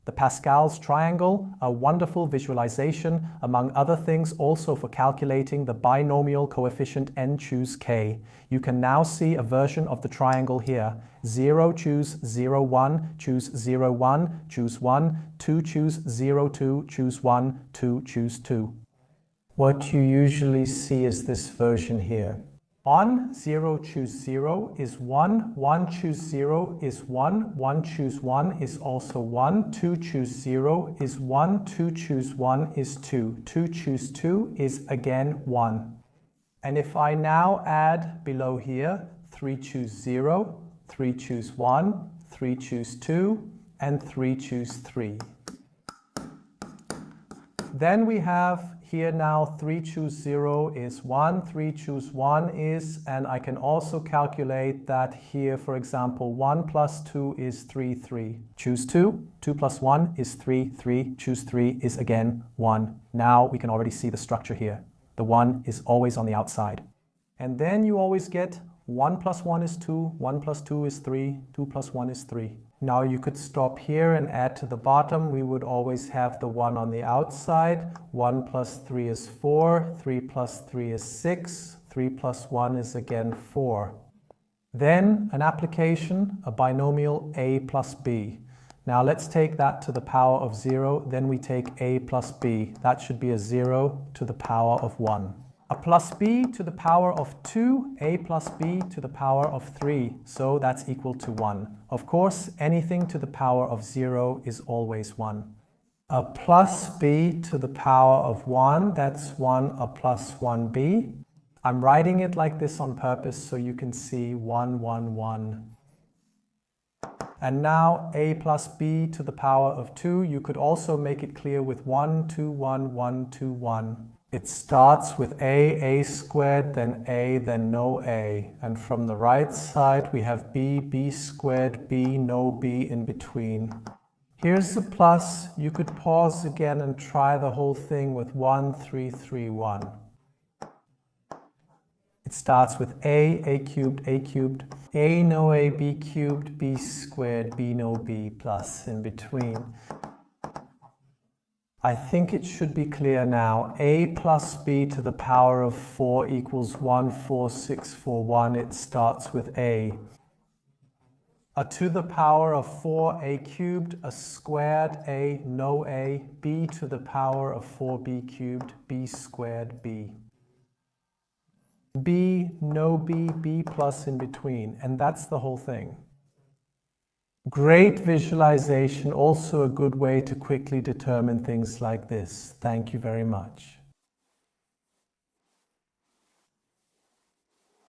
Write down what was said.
The Pascal's triangle, a wonderful visualization, among other things, also for calculating the binomial coefficient n choose k. You can now see a version of the triangle here. 0, choose 0, 1, choose 0, 1, choose 1, 2, choose 0, 2, choose 1, 2, choose 2. What you usually see is this version here. 1, 0, choose 0 is 1, 1, choose 0 is 1, 1, choose 1 is also 1, 2, choose 0 is 1, 2, choose 1 is 2, 2, choose 2 is again 1. And if I now add below here, 3, choose 0, 3, choose 1, 3, choose 2, and 3, choose 3. Then we have here now 3, choose 0 is 1, 3, choose 1 is, and I can also calculate that here, for example, 1 plus 2 is 3, 3. Choose 2, 2 plus 1 is 3, 3, choose 3 is again 1. Now we can already see the structure here. The 1 is always on the outside. And then you always get 1 plus 1 is 2, 1 plus 2 is 3, 2 plus 1 is 3. Now you could stop here and add to the bottom. We would always have the 1 on the outside. 1 plus 3 is 4, 3 plus 3 is 6, 3 plus 1 is again 4. Then an application, a binomial a plus b. Now let's take that to the power of 0, then we take a plus b. That should be a 0 to the power of 1. A plus b to the power of 2, a plus b to the power of 3, so that's equal to 1. Of course, anything to the power of 0 is always 1. A plus b to the power of 1, that's 1, a plus 1b. I'm writing it like this on purpose so you can see 1, 1, 1. And now a plus b to the power of 2, you could also make it clear with 1, 2, 1, 1, 2, 1. It starts with a squared, then a, then no a. And from the right side we have b squared, b, no b in between. Here's the plus. You could pause again and try the whole thing with 1, 3, 3, 1. It starts with a cubed, a no a, b cubed, b squared, b no b plus in between. I think it should be clear now. A plus b to the power of 4 equals 1, 4, 6, 4, 1. It starts with a. A to the power of 4, a cubed, a squared, a, no a, b to the power of 4b cubed, b squared, b. B, no b, b plus in between. And that's the whole thing. Great visualization, also a good way to quickly determine things like this. Thank you very much.